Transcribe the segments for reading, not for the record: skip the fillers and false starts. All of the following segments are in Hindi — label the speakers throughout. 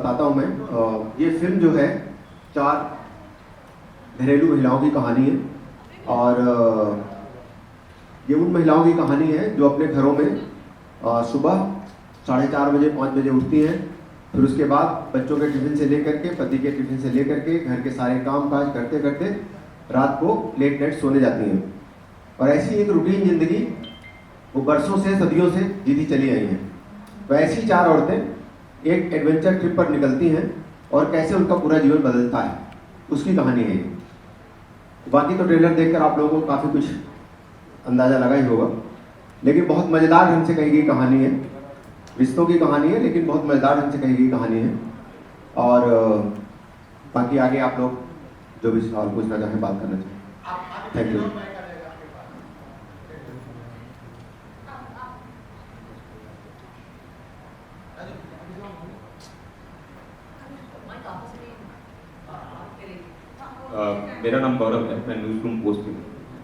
Speaker 1: बताता हूँ मैं। ये फिल्म जो है 4 घरेलू महिलाओं की कहानी है और ये उन महिलाओं की कहानी है जो अपने घरों में सुबह 4:30 बजे 5 बजे उठती हैं, फिर उसके बाद बच्चों के टिफिन से लेकर के, पति के टिफिन से लेकर के, घर के सारे काम काज करते करते रात को लेट नाइट सोने जाती हैं। और ऐसी एक रूटीन जिंदगी वो बरसों से, सदियों से जीती चली आई हैं। तो ऐसी 4 औरतें एक एडवेंचर ट्रिप पर निकलती हैं और कैसे उनका पूरा जीवन बदलता है, उसकी कहानी है ये। बाकी तो ट्रेलर देखकर आप लोगों को काफ़ी कुछ अंदाज़ा लगा ही होगा, लेकिन बहुत मज़ेदार ढंग से कही गई कहानी है। रिश्तों की कहानी है, लेकिन बहुत मज़ेदार ढंग से कही गई कहानी है। और बाकी आगे आप लोग जो भी सवाल पूछना चाहें, बात करना चाहें। Thank you.
Speaker 2: मेरा नाम गौरव है, मैं न्यूज़ रूम पोस्ट में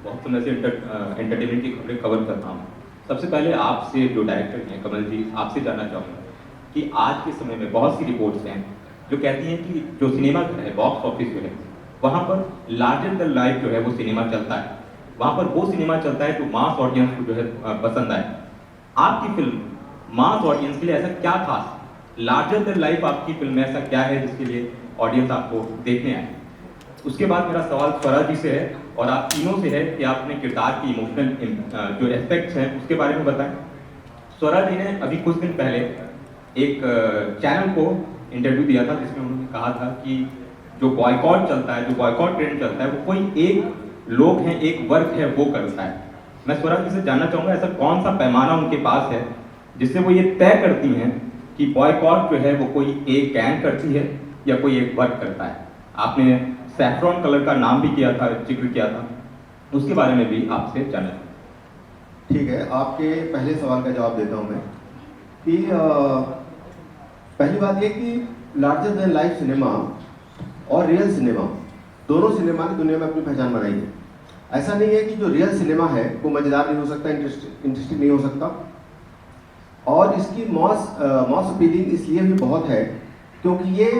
Speaker 2: बहुत समय से एंटरटेनमेंट की खबरें कवर करता हूँ। सबसे पहले आपसे, जो डायरेक्टर हैं कमल जी, आपसे जानना चाहूँगा कि आज के समय में बहुत सी रिपोर्ट्स हैं जो कहती हैं कि जो सिनेमा घर है, बॉक्स ऑफिस जो है, वहाँ पर लार्जर देन लाइफ जो है वो सिनेमा चलता है। वहाँ पर वो सिनेमा चलता है जो मास ऑडियंस को जो है पसंद आए। आपकी फिल्म मास ऑडियंस के लिए ऐसा क्या खास, लार्जर देन लाइफ आपकी फिल्म में ऐसा क्या है जिसके लिए ऑडियंस आपको देखने आए? उसके बाद मेरा सवाल स्वरा जी से है और आप तीनों से है कि आपने किरदार की इमोशनल जो एस्पेक्ट्स हैं उसके बारे में बताएं। स्वरा जी ने अभी कुछ दिन पहले एक चैनल को इंटरव्यू दिया था जिसमें उन्होंने कहा था कि जो बॉयकॉट चलता है, जो बॉयकॉट ट्रेंड चलता है, वो कोई एक लोग हैं, एक वर्ग है, वो करता है। मैं स्वरा जी से जानना चाहूँगा ऐसा कौन सा पैमाना उनके पास है जिससे वो ये तय करती हैं कि बॉयकॉट जो है वो कोई एक गैंग करती है या कोई एक वर्ग करता है। आपने सैफ्रॉन कलर का नाम भी किया था, जिक्र किया था, उसके बारे में भी आपसे जानना चाहूँगा।
Speaker 1: ठीक है, आपके पहले सवाल का जवाब देता हूँ मैं कि पहली बात ये कि लार्जर देन लाइफ सिनेमा और रियल सिनेमा, दोनों सिनेमा की दुनिया में अपनी पहचान बनाई है। ऐसा नहीं है कि जो रियल सिनेमा है वो मज़ेदार नहीं हो सकता, इंटरेस्टिंग नहीं हो सकता। और इसकी मॉस अपीलिंग इसलिए भी बहुत है क्योंकि ये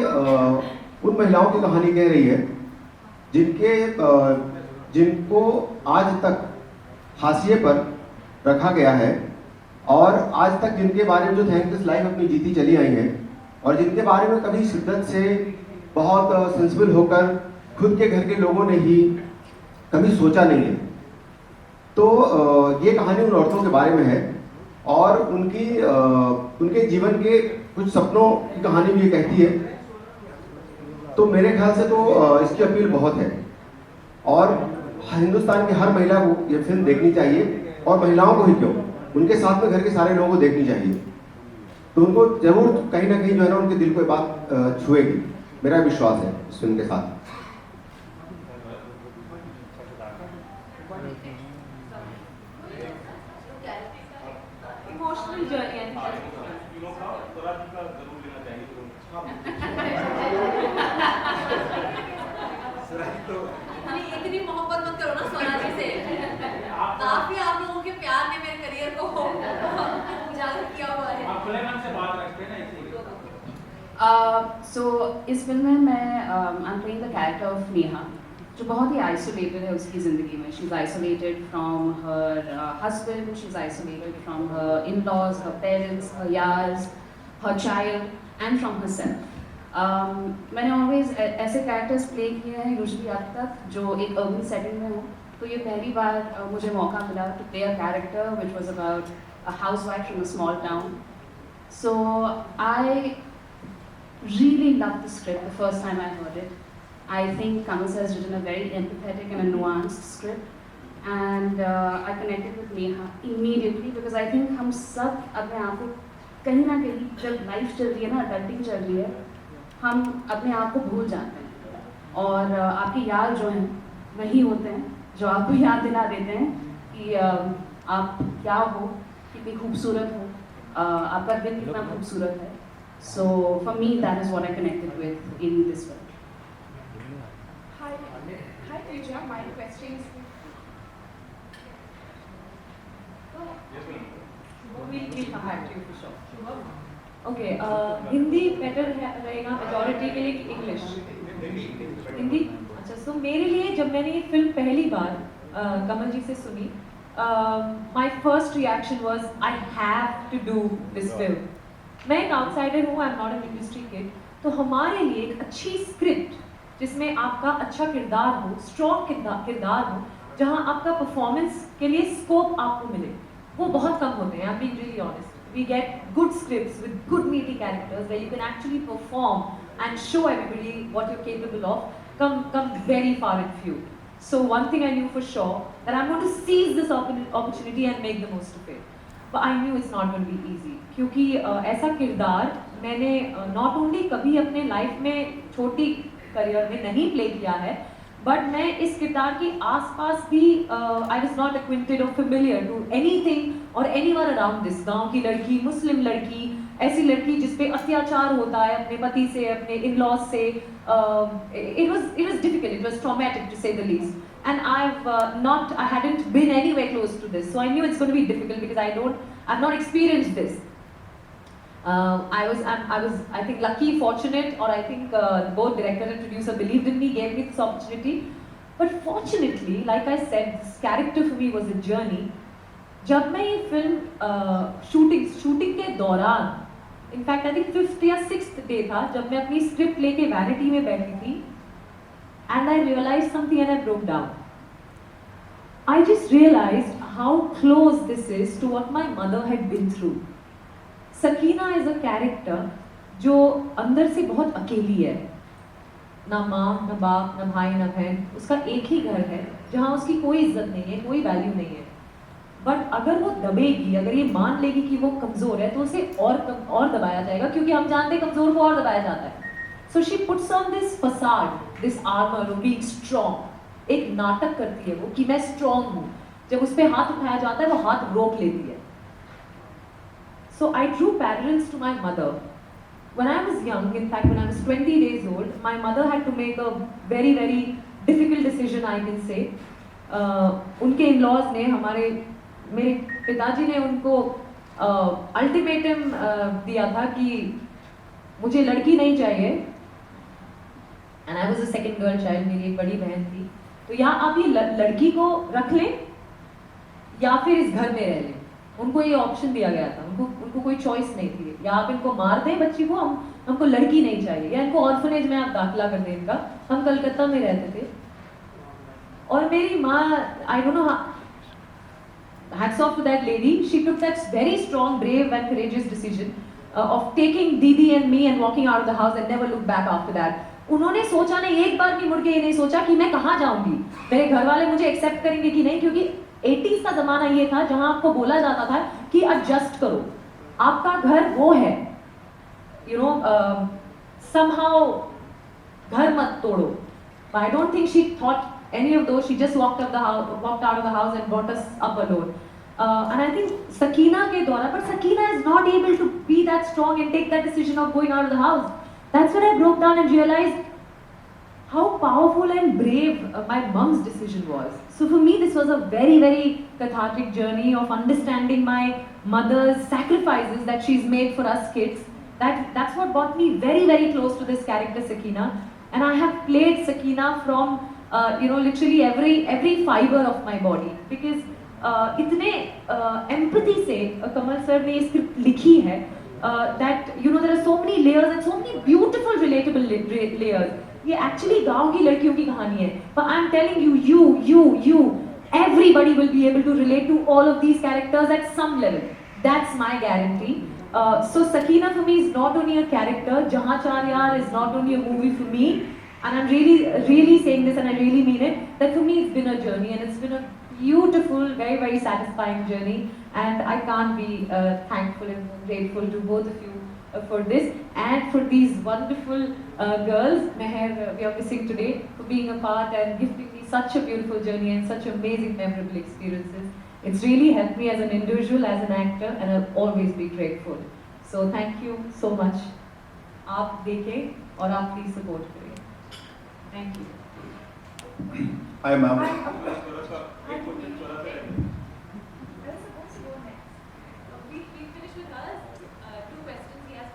Speaker 1: उन महिलाओं की कहानी कह रही है जिनको आज तक हाशिए पर रखा गया है और आज तक जिनके बारे में जो थैंकलेस लाइफ अपनी जीती चली आई हैं और जिनके बारे में कभी शिद्दत से बहुत सेंसिबल होकर खुद के घर के लोगों ने ही कभी सोचा नहीं है। तो ये कहानी उन औरतों के बारे में है और उनके जीवन के कुछ सपनों की कहानी भी ये कहती है। तो मेरे ख्याल से तो इसकी अपील बहुत है और हिंदुस्तान की हर महिला को ये फिल्म देखनी चाहिए और महिलाओं को ही क्यों, उनके साथ में घर के सारे लोगों को देखनी चाहिए। तो उनको जरूर कहीं ना कहीं जो है ना उनके दिल को बात छुएगी, मेरा विश्वास है इस फिल्म के साथ।
Speaker 3: इमोशनल जर्नी इतनी मोहब्बत मत करो ना स्वरा जी से। काफी आप लोगों के प्यार ने मेरे करियर को उजागर किया हुआ है।
Speaker 4: आप खुले मन से बात रखते हैं ना इसलिए।
Speaker 3: सो इस फिल्म में मैं I am playing the character of Neha, जो बहुत ही आइसोलेटेड है उसकी ज़िंदगी में। She is isolated from her husband, she is isolated from her in-laws, her parents, her यार्स, her child and from her self. मैंने ऑलवेज ऐसे कैरेक्टर्स प्ले किए हैं यूजुअली अब तक जो एक अर्बन सेटिंग में हो, तो ये पहली बार मुझे मौका मिला to play a character which was about a housewife from a small town. So I really loved the script the first time I heard it. I think Kamal has written a very empathetic and a nuanced script, and I connected with Neha immediately because I think हम सब अपने आप को कहीं ना कहीं, जब लाइफ चल रही है ना, अडल्टिंग चल रही है, हम अपने आप को भूल जाते हैं और आपके यार जो हैं वही होते हैं जो आपको याद दिला देते हैं कि आप क्या हो, कितनी खूबसूरत हो, आपका दिन कितना खूबसूरत है। So for me, that is what I connected with in this film.
Speaker 5: Hi, Pooja. My question is. We'll come back to you for sure.
Speaker 6: Okay, Hindi better रहेगा मेजॉरिटी के लिए कि इंग्लिश? हिंदी। अच्छा, सो मेरे लिए जब मैंने ये फिल्म पहली बार कमल जी से सुनी, my first reaction was I have to do this film. मैं एक आउटसाइडर हूँ, I am not an industry kid, तो हमारे लिए एक अच्छी स्क्रिप्ट जिसमें आपका अच्छा किरदार हो, स्ट्रॉन्ग किरदार हो, जहाँ आपका परफॉर्मेंस के लिए स्कोप आपको मिले, वो बहुत कम होते हैं। I am being really honest. We get good scripts with good meaty characters where you can actually perform and show everybody what you're capable of, come very far and few. So one thing I knew for sure, that I'm going to seize this opportunity and make the most of it. But I knew it's not going to be easy, क्योंकि ऐसा किरदार मैंने not only कभी अपने लाइफ में छोटी करियर में नहीं प्ले किया है, बट मैं इस किरदार के आसपास भी आई वॉज नॉट एक्विंटेड और फेमिलियर टू एनीथिंग और एनीवन अराउंड दिस। गांव की लड़की, मुस्लिम लड़की, ऐसी लड़की जिस पे अत्याचार होता है अपने पति से, अपने इन लॉज से, it was difficult, it was traumatic to say the least, and I hadn't been anywhere close to this, so I knew it's going to be difficult because I've not experienced this. I was I think lucky, fortunate, or I think both director and producer believed in me, gave me this opportunity. But fortunately, like I said, this character for me was a journey. जब मैं ये फिल्म शूटिंग के दौरान, इनफैक्ट आई थिंक 5th या 6th डे था, जब मैं अपनी स्क्रिप्ट लेके वैनिटी में बैठी थी, and I realized something and I broke down. I just realized how close this is to what my mother had been through. Sakina is a character जो अंदर से बहुत अकेली है, ना माँ, ना बाप, ना भाई, ना बहन, उसका एक ही घर है जहाँ उसकी कोई इज्जत नहीं है, कोई वैल्यू नहीं है। बट अगर वो दबेगी, अगर ये मान लेगी कि वो कमजोर है, तो उसे और दबाया जाएगा, क्योंकि हम जानते हैं कमजोर को और दबाया जाता है। So she puts on this facade, this armour of being strong. एक नाटक करती है वो कि मैं स्ट्रॉन्ग हूँ। जब उस पर हाथ उठाया जाता है, वो हाथ रोक लेती है। So I drew parallels to my mother. When I was young, in fact when I was 20 days old, my mother had to make a very very difficult decision, I can say. उनके in-laws ने, मेरे पिताजी ने उनको अल्टीमेटम दिया था कि मुझे लड़की नहीं चाहिए, and I was a second girl child, मेरी एक बड़ी बहन थी, तो या आप ये लड़की को रख लें या फिर इस घर में रह लें। उनको ये ऑप्शन दिया गया था, उनको कोई चॉइस नहीं थी, या आप इनको मार दें बच्ची को, हमको लड़की नहीं चाहिए, या इनको ऑर्फनेज में आप दाखिला कर दें इनका। हम कलकत्ता में रहते थे, और मेरी माँ, I don't know, hats off to that lady, she took that very strong, brave and courageous decision of taking Didi and me and walking out of the house and never looked back after that. उन्होंने सोचा नहीं, एक बार भी मुड़ के ये नहीं सोचा कि मैं कहाँ जाऊंगी, मेरे घर वाले मुझे एक्सेप्ट करेंगे कि नहीं, क्योंकि 80s का जमाना ये था जहां आपको बोला जाता था कि एडजस्ट करो, आपका घर वो है, यू नो, somehow घर मत तोड़ो. But I don't think she thought any of those. She just walked out of the house and brought us up alone. And I think Sakina के द्वारा, but Sakina is not able to be that strong and take that decision of going out of the house. That's when I broke down and realized how powerful and brave my mom's decision was. So for me, this was a very, very cathartic journey of understanding my mother's sacrifices that she's made for us kids. That's what brought me very, very close to this character Sakina. And I have played Sakina from, literally every fiber of my body. Because इतने empathy से कमल सर ने ये स्क्रिप्ट लिखी है that, there are so many layers and so many beautiful, relatable layers. ये एक्चुअली गांव की लड़कियों की कहानी है, but I'm telling you, everybody will be able to relate to all of these characters at some level. That's my guarantee. So Sakina for me is not only a character, Jahan Char Yaar is not only a movie for me, and I'm really, really saying this and I really mean it, that for me it's been a journey, and it's been a beautiful, very, very satisfying journey, and I can't be thankful and grateful to both of you for this, and for these wonderful girls, Meher, we are missing today, for being a part and gifting me such a beautiful journey and such amazing, memorable experiences. It's really helped me as an individual, as an actor, and I'll always be grateful. So thank you so much. आप देखें और आप प्लीज सपोर्ट करें. Thank you.
Speaker 1: Hi, ma'am.
Speaker 5: I was supposed to go next.
Speaker 6: We finished with us. 2 questions he has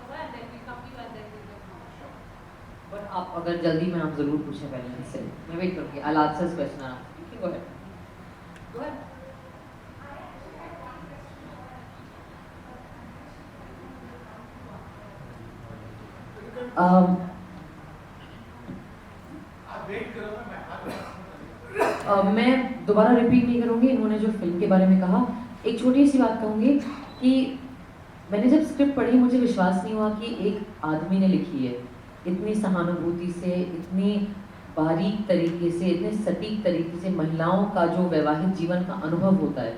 Speaker 7: अगर जल्दी में आप जरूर पूछें पहले मुझसे, मैं वेट करूँगी। I'll answer this question now. Okay, go ahead. Go ahead. मैं दोबारा रिपीट नहीं करूँगी इन्होंने जो फिल्म के बारे में कहा। एक छोटी सी बात कहूँगी कि मैंने जब स्क्रिप्ट पढ़ी मुझे विश्वास नहीं हुआ कि एक आदमी ने लिखी है इतनी सहानुभूति से, इतनी बारीक तरीके से, इतने सटीक तरीके से महिलाओं का जो वैवाहिक जीवन का अनुभव होता है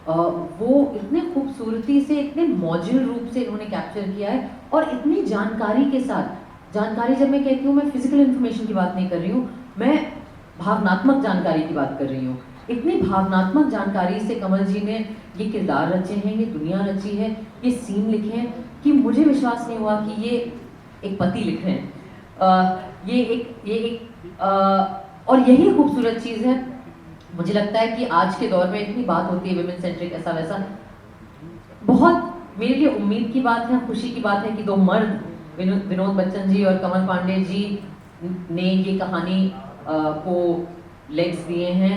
Speaker 7: वो इतने खूबसूरती से, इतने मॉड्यूल रूप से इन्होंने कैप्चर किया है और इतनी जानकारी के साथ। जानकारी जब मैं कहती हूँ मैं फिजिकल इन्फॉर्मेशन की बात नहीं कर रही हूँ, मैं भावनात्मक जानकारी की बात कर रही हूँ। इतनी भावनात्मक जानकारी से कमल जी ने ये किरदार रचे हैं, ये दुनिया रची है, ये सीन लिखे हैं कि मुझे विश्वास नहीं हुआ कि ये एक पति लिख रहे हैं। ये एक और यही खूबसूरत चीज़ है। मुझे लगता है कि आज के दौर में इतनी बात होती है विमेन सेंट्रिक ऐसा वैसा, बहुत मेरे लिए उम्मीद की बात है, खुशी की बात है कि दो मर्द विनोद बच्चन जी और कमल पांडे जी ने ये कहानी को लेग्स दिए हैं,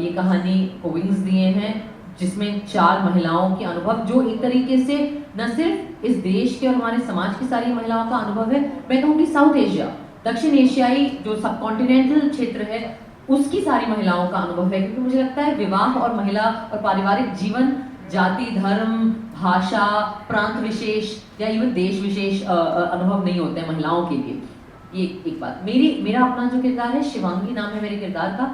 Speaker 7: ये कहानी को विंग्स दिए हैं, जिसमें 4 महिलाओं के अनुभव जो एक तरीके से न सिर्फ इस देश के और हमारे समाज की सारी महिलाओं का अनुभव है, मैं कहूँगी साउथ एशिया, दक्षिण एशियाई जो सब कॉन्टिनेंटल क्षेत्र है उसकी सारी महिलाओं का अनुभव है। क्योंकि मुझे लगता है विवाह और महिला और पारिवारिक जीवन जाति, धर्म, भाषा, प्रांत विशेष या इवन देश विशेष अनुभव नहीं होते हैं महिलाओं के लिए। ये एक बात। मेरा अपना जो किरदार है, शिवांगी नाम है मेरे किरदार का।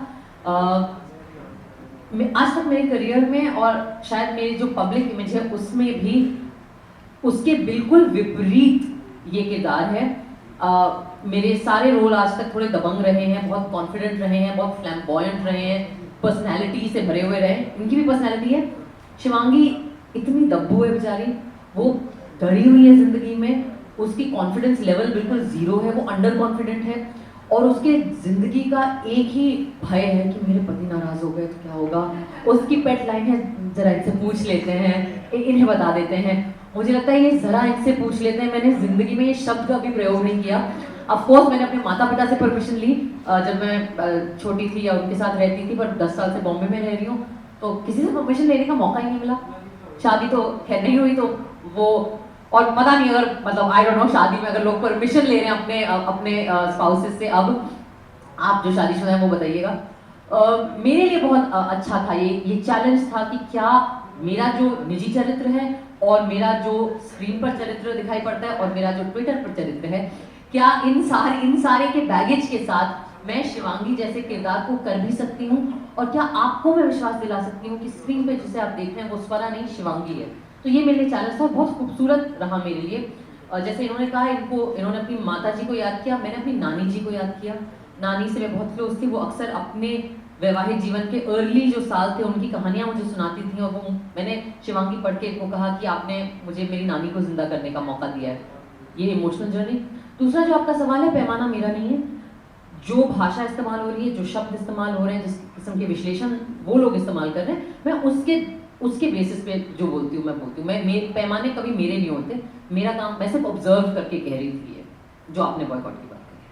Speaker 7: आज तक मेरे करियर में और शायद मेरी जो पब्लिक इमेज है उसमें भी उसके बिल्कुल विपरीत ये किरदार है। मेरे सारे रोल आज तक थोड़े दबंग रहे हैं, बहुत कॉन्फिडेंट रहे हैं, बहुत फ्लैम्बॉयंट रहे हैं, पर्सनैलिटी से भरे हुए रहे। इनकी भी पर्सनैलिटी है। शिवांगी इतनी दब्बू है बेचारी, वो डरी हुई है जिंदगी में, उसकी कॉन्फिडेंस लेवल बिल्कुल जीरो है, वो अंडर कॉन्फिडेंट है और उसके जिंदगी का एक ही भय है कि मेरे पति नाराज हो गए तो क्या होगा। उसकी पेट लाइन है, जरा इनसे पूछ लेते हैं, इन्हें बता देते हैं। मुझे लगता है ये जरा इनसे पूछ लेते हैं, मैंने जिंदगी में ये शब्द का भी प्रयोग नहीं किया। ऑफ कोर्स मैंने अपने माता पिता से परमिशन ली जब मैं छोटी थी या उनके साथ रहती थी, पर 10 साल से बॉम्बे में रह रही हूँ तो किसी से परमिशन लेने का मौका ही नहीं मिला। शादी तो खैर नहीं हुई तो वो, और पता नहीं अगर मतलब आई डोंट नो शादी में अगर लोग परमिशन ले रहे हैं अपने स्पाउसेस से। अब आप जो शादीशुदा हैं वो बताइएगा। मेरे लिए बहुत अच्छा था ये चैलेंज था कि क्या मेरा जो निजी चरित्र है और मेरा जो स्क्रीन पर चरित्र दिखाई पड़ता है और मेरा जो ट्विटर पर चरित्र है, क्या इन सारे के बैगेज के साथ मैं शिवांगी जैसे किरदार को कर भी सकती हूँ, और क्या आपको मैं विश्वास दिला सकती हूँ कि स्क्रीन पे जिसे आप देख रहे हैं वो स्वरा नहीं शिवांगी है। तो ये मेरे लिए चैलेंज था, बहुत खूबसूरत रहा मेरे लिए। जैसे इन्होंने कहा इन्होंने अपनी माता जी को याद किया, मैंने अपनी नानी जी को याद किया। नानी से मैं बहुत क्लोज थी, वो अक्सर अपने वैवाहिक जीवन के अर्ली जो साल थे उनकी कहानियां मुझे सुनाती थी, और वो मैंने शिवांगी पढ़ के इनको कहा कि आपने मुझे मेरी नानी को जिंदा करने का मौका दिया है। ये इमोशनल जर्नी। दूसरा जो आपका सवाल है, पैमाना मेरा नहीं है। जो भाषा इस्तेमाल हो रही है, जो शब्द इस्तेमाल हो रहे हैं, जिस किस्म के विश्लेषण वो लोग इस्तेमाल कर रहे हैं, मैं उसके बेसिस पे जो बोलती हूँ मैं बोलती हूँ। मैं पैमाने कभी मेरे नहीं होते। मेरा काम मैं सिर्फ ऑब्जर्व करके कह रही थी है जो आपने बॉयकॉट की बात करी।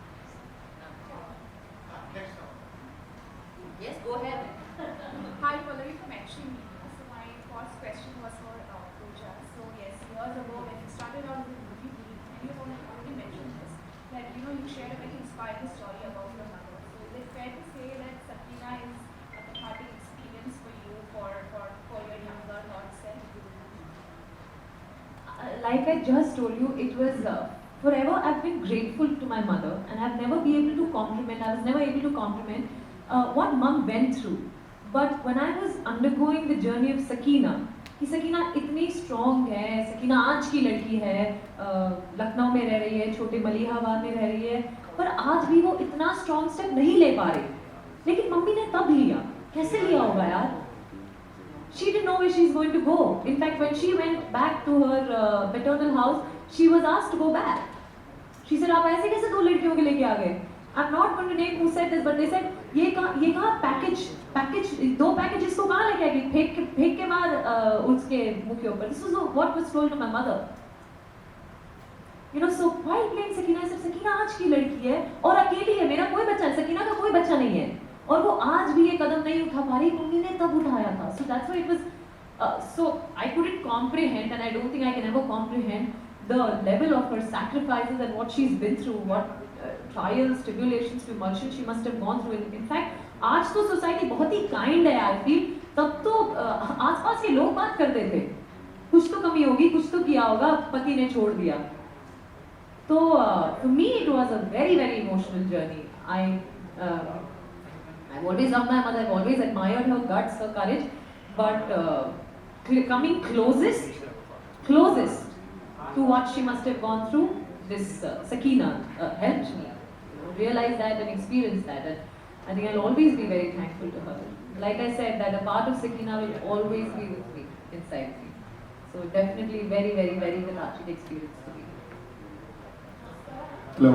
Speaker 7: Yes, go ahead.
Speaker 8: Hi, Pallavi from Action Media. So my first question was for Pooja. So yes, years ago when you started out with the movie, and you already mentioned this, that you shared a very inspiring story about your mother. So is it fair to say that Sakina is a cathartic experience for you for your younger thoughts self?
Speaker 6: Like I just told you, it was forever. I've been grateful to my mother, and I've never been able to compliment. I was never able to compliment what mom went through. But when I was undergoing the journey of Sakina, कि सकीना इतनी स्ट्रॉन्ग है, सकीना आज की लड़की है, लखनऊ में रह रही है, छोटे मलिहाबाद में रह रही है, पर आज भी वो इतना स्ट्रॉन्ग स्टेप नहीं ले पा रही, लेकिन मम्मी ने तब लिया। कैसे लिया होगा यार? She didn't know where she's going to go. In fact, when she went back to her maternal house, she was asked to go back. She said, आप ऐसे कैसे 2 लड़कियों के लेके आ गए? I'm not going to name who said this, but they said, ये कहाँ पैकेज 2 पैकेज इसको कहाँ लेके आएगी? फेंक के मार उसके मुंह के ऊपर। This was what was told to my mother. so while playing Sakina, I said, Sakina आज की लड़की है और अकेली है, मेरा कोई बच्चा नहीं, Sakina का कोई बच्चा नहीं है, और वो आज भी ये कदम नहीं उठा पा रही, मम्मी ने तब उठाया था. So that's why it was, so I couldn't comprehend, and I don't think I can ever comprehend the level of her sacrifices and what she's been through, what trials, tribulations, tribulations she must have gone through. In fact, आज तो सोसाइटी बहुत ही काइंड है, आई फील. तब तो आसपास के लोग बात करते थे, कुछ तो कमी होगी, कुछ तो किया होगा, पति ने छोड़ दिया. तो for me it was a very very emotional journey. I've always loved my mother, I've always admired her guts, her courage, but coming closest to what she must have gone through, this Sakina helped me realize that and experience that, and I think I'll always be very thankful to her. Like I said, that a part of Sakina will always be with me, inside me. So definitely very very very cathartic experience for me.
Speaker 9: Hello.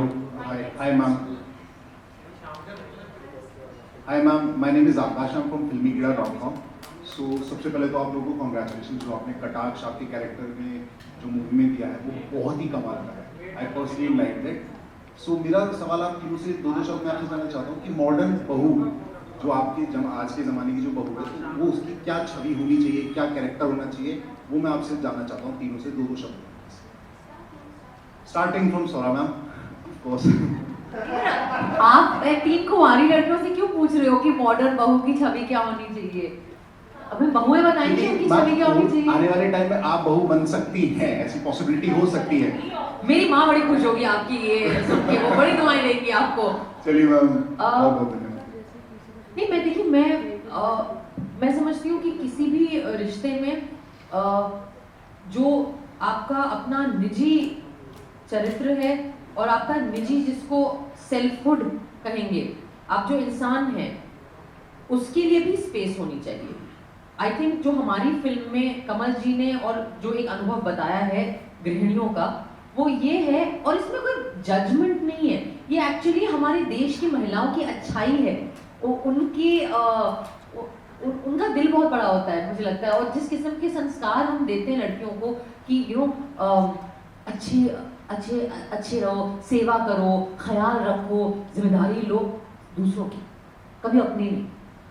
Speaker 9: Hi ma'am. Hi ma'am, my name is Akash. I'm from filmygira.com. So सबसे पहले तो आप लोगों को congratulations जो आपने कटाक्ष आपके कैरेक्टर में जो मूवी में दिया है वो बहुत ही कमाल का है. I personally liked it. So मेरा सवाल आप तीनों से दो शब्द में आपसे जानना चाहता हूँ कि मॉडर्न बहू जो आपके आज के ज़माने की जो बहू है तो वो उसकी क्या छवि होनी चाहिए, क्या कैरेक्टर होना चाहिए, वो मैं आपसे जानना चाहता हूँ तीनों से दो शब्द. Starting from Swara ma'am, of course.
Speaker 7: आप 3 कुंवारी लड़कियों से क्यों पूछ रहे हो कि मॉडर्न बहू की छवि क्या होनी चाहिए? अबे बहुएं बताएंगी उनकी छवि क्या होनी चाहिए.
Speaker 9: आने वाले टाइम में आप बहू बन सकती हैं, ऐसी पॉसिबिलिटी हो सकती है.
Speaker 7: मेरी माँ बड़ी खुश होगी आपकी ये सुन के, वो बड़ी दुआएं देंगी आपको.
Speaker 9: चलिए मैम, बहुत धन्यवाद.
Speaker 7: नहीं, मैं देखिए मैं समझती हूँ कि किसी भी रिश्ते में जो आपका अपना निजी चरित्र है और आपका निजी जिसको सेल्फहुड कहेंगे, आप जो इंसान हैं उसके लिए भी स्पेस होनी चाहिए. आई थिंक जो हमारी फिल्म में कमल जी ने और जो एक अनुभव बताया है गृहिणियों का, वो ये है, और इसमें कोई जजमेंट नहीं है, ये एक्चुअली हमारे देश की महिलाओं की अच्छाई है. उनका दिल बहुत बड़ा होता है मुझे लगता है, और जिस किस्म के संस्कार हम देते हैं लड़कियों को कि अच्छे रहो, सेवा करो, ख्याल रखो, जिम्मेदारी लो दूसरों की, कभी अपनी नहीं.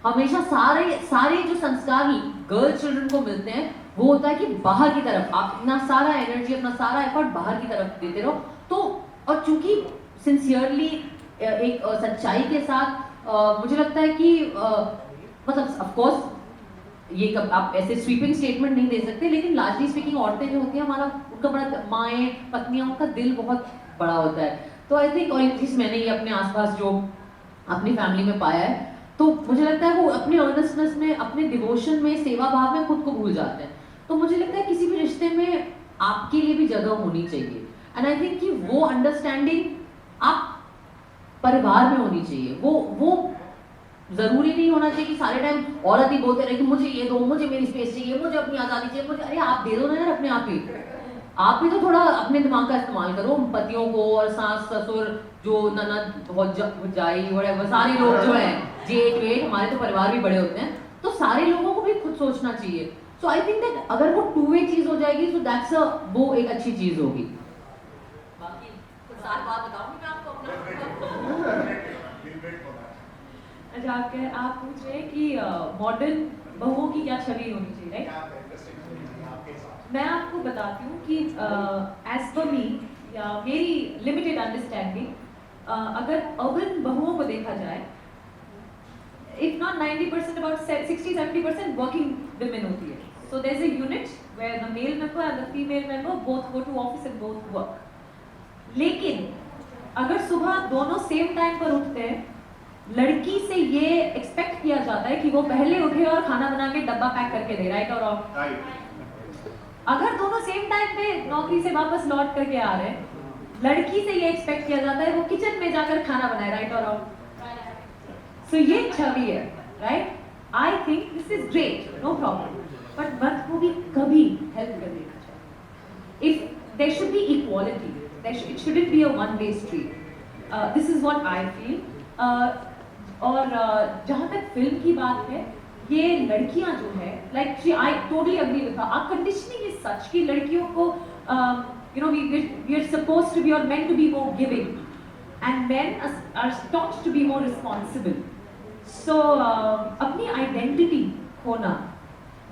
Speaker 7: हमेशा सारे जो संस्कार गर्ल चिल्ड्रन को मिलते हैं वो होता है कि बाहर की तरफ आप अपना सारा एनर्जी, अपना सारा एफर्ट बाहर की तरफ देते रहो. तो और चूंकि सिंसियरली एक सच्चाई के साथ मुझे लगता है कि मतलब ऑफ कोर्स ये कब आप ऐसे स्वीपिंग स्टेटमेंट नहीं दे सकते, लेकिन लार्जली स्पीकिंग औरतें जो होती हैं, हमारा उनका बड़ा, माएँ पत्नियां, उनका दिल बहुत बड़ा होता है. तो आई थिंक, और एटलीस्ट मैंने ये अपने आसपास जो अपनी फैमिली में पाया है, तो मुझे लगता है वो अपने अर्नेस्टनेस में, अपने डिवोशन में, सेवा भाव में खुद को भूल जाते हैं. तो मुझे लगता है किसी भी रिश्ते में आपके लिए भी जगह होनी चाहिए. एंड आई थिंक कि वो अंडरस्टैंडिंग आप परिवार में होनी चाहिए. वो जरूरी नहीं होना चाहिए कि सारे टाइम औरत ही बोलते रहे कि मुझे ये दो, मुझे मेरी स्पेस चाहिए, मुझे अपनी आज़ादी चाहिए, मुझे. अरे आप दे दो ना यार अपने आप ही तो थोड़ा अपने दिमाग का इस्तेमाल करो. पतियों को और सास ससुर जो ननद भौजाई वगैरह सारे लोग जो हैं, जेठ वेठ, हमारे तो परिवार भी बड़े होते हैं, तो सारे लोगों को भी खुद सोचना चाहिए. सो आई थिंक दैट अगर वो टू वे चीज हो जाएगी, सो दैट्स वो एक अच्छी चीज होगी. बाकी कुछ साल बाद बताऊंगी मैं आपको अपना.
Speaker 6: अच्छा, आप पूछ रहे हैं कि मॉडर्न बहुओं की क्या छवि होनी चाहिए, राइट? मैं आपको बताती हूँ कि एज पर मी या मेरी लिमिटेड अंडरस्टैंडिंग, अगर अर्बन बहुओं को देखा जाए, if not 90%, about 60-70% working women होती है. So there's a unit where the male member and the female member both go to office and both work. लेकिन अगर सुबह दोनों सेम टाइम पर उठते हैं, लड़की से ये एक्सपेक्ट किया जाता है कि वो पहले उठे और खाना बना के डब्बा पैक करके दे, राइट और रॉन्ग? अगर दोनों सेम टाइम पे नौकरी से वापस लौट करके आ रहे हैं, लड़की से ये एक्सपेक्ट किया जाता है वो किचन में जाकर खाना बनाए, राइट और रॉन्ग? सो ये छवि है, right? I think this is great, no problem, but मर्द को भी कभी हेल्प कर देना चाहिए. If there should be equality, it shouldn't be a one way street. This is what I feel. और जहाँ तक फिल्म की बात है, ये लड़कियाँ जो है, like I totally agree with her, our conditioning is such कि लड़कियों को you know, we are supposed to be or meant to be more giving, and men are taught to be more responsible. So अपनी आइडेंटिटी खोना,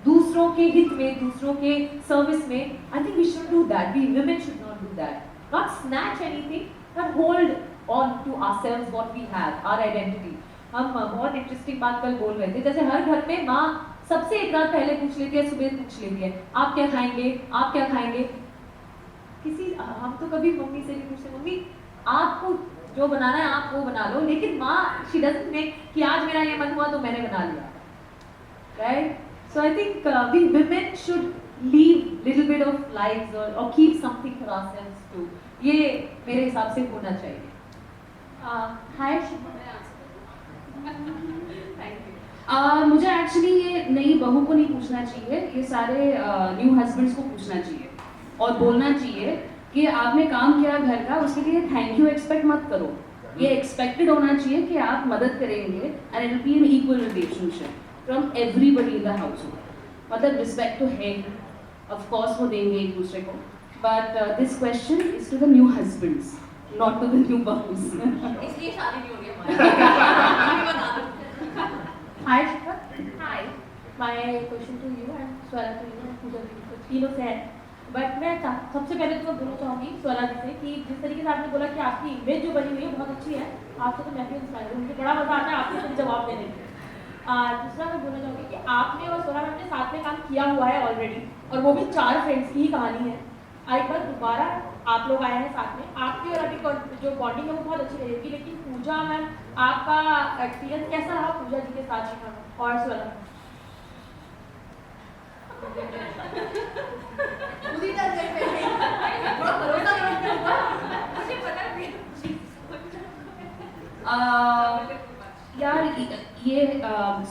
Speaker 6: दूसरों के हित में, दूसरों के सर्विस में, I think we should do that. We women should not do that. Not snatch anything, but hold on to ourselves what we have, our identity. हम बहुत इंटरेस्टिंग बात कल बोल रहे थे, जैसे हर घर में माँ सबसे एक रात पहले पूछ लेती है, सुबह पूछ लेती है, आप क्या खाएंगे, आप क्या खाएंगे। किसी हम तो कभी मम्मी से नहीं पूछते, मम्मी आपको जो बनाना है आप वो बना लो, लेकिन माँ शी डजंट मेक कि आज मेरा ये मन हुआ तो मैंने बना लिया, right? So I think we women should leave little bit of lives or keep something for ourselves too. ये मेरे हिसाब से होना चाहिए.
Speaker 3: Hi thank you. मुझे एक्चुअली ये नई बहू को नहीं पूछना चाहिए, ये सारे न्यू हस्बैंड्स को पूछना चाहिए और बोलना चाहिए कि आपने काम किया घर का, उसके लिए थैंक यू एक्सपेक्ट मत करो. ये एक्सपेक्टेड होना चाहिए कि आप मदद करेंगे and it will be an equal relationship from everybody in the household. मतलब respect to head of course वो देंगे एक दूसरे को, but this question is to the new husbands, not to the new बहूज.
Speaker 7: इसलिए शादी नहीं हो रही हमारी.
Speaker 8: Hi, Shikha. Hi. My question to you and Swara to you and Pooja ji को तीनों से है. बट मैं सबसे पहले तो मैं बोलना चाहूँगी स्वरा जी से कि जिस तरीके से आपने बोला कि आपकी इमेज जो बनी हुई है बहुत अच्छी है, आपसे तो मैं भी इंस्पायर हूँ, मुझे बड़ा मजा आता है आपके सभी जवाब देने में. दूसरा मैं बोलना चाहूँगी कि आपने और स्वरा मैम ने साथ में काम किया हुआ है ऑलरेडी, और वो भी 4 फ्रेंड्स की ही कहानी है. एक बार दोबारा आप लोग आए हैं साथ में, आपकी और अभी जो बॉन्डिंग है वो बहुत अच्छी रहेगी. लेकिन पूजा मैम, आपका एक्सपीरियंस कैसा रहा पूजा जी के साथ शिखा और स्वरा?
Speaker 3: यार ये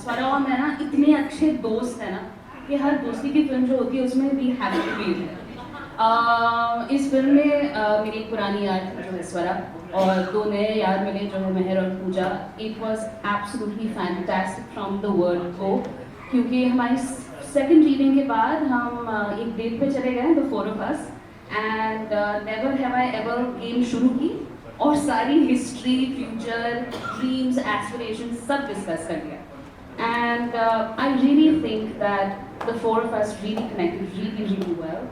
Speaker 3: स्वरा और मैं ना इतने अच्छे दोस्त हैं ना कि हर दोस्ती की फिल्म जो होती है उसमें वी हैव टू बी. इस फिल्म में मेरी एक पुरानी यार जो है स्वरा और 2 नए यार मिले जो है मेहर और Pooja. It was absolutely fantastic from the word go, क्योंकि हमारी सेकंड रीडिंग के बाद हम एक डेट पे चले गए the 4 of us and never have I ever game शुरू की और सारी हिस्ट्री, फ्यूचर, ड्रीम्स, एस्पिरेशन सब डिस्कस कर लिया. And I really think that the 4 of us really connected really well.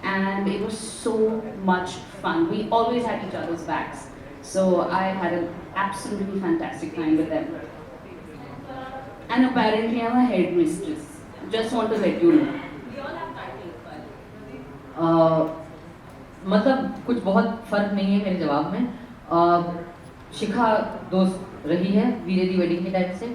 Speaker 3: And it was so much fun. We always had each other's backs. So I had an absolutely fantastic time with them. And apparently I'm a headmistress. Just want to let you know.
Speaker 7: मतलब कुछ बहुत फर्क नहीं है मेरे जवाब में. शिखा दोस्त रही है वीरे दी वेडिंग के टाइम से,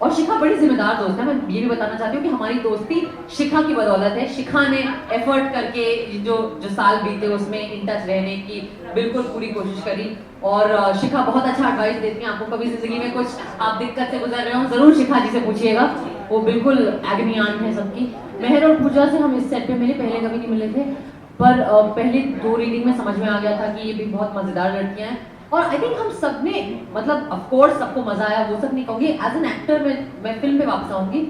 Speaker 7: और शिखा बड़ी जिम्मेदार दोस्त है. मैं ये भी बताना चाहती हूँ कि हमारी दोस्ती शिखा की बदौलत है. शिखा ने एफर्ट करके जो साल बीते उसमें इन टच रहने की बिल्कुल पूरी कोशिश करी, और शिखा बहुत अच्छा एडवाइस देती हैं. आपको कभी जिंदगी में कुछ आप दिक्कत से गुजर रहे हो जरूर शिखा जी से पूछिएगा, वो बिल्कुल एग्नी आंट है सबकी. मेहर और पूजा से हम इस सेट पे मिले, पहले कभी नहीं मिले थे, पर पहले 2 रीडिंग में समझ में आ गया था कि ये भी बहुत मजेदार लड़कियां हैं. और आई थिंक हम सब ने, मतलब ऑफ कोर्स सबको मजा आया वो सब नहीं कहूँगी. एज एन एक्टर मैं फिल्म पे वापस आऊँगी.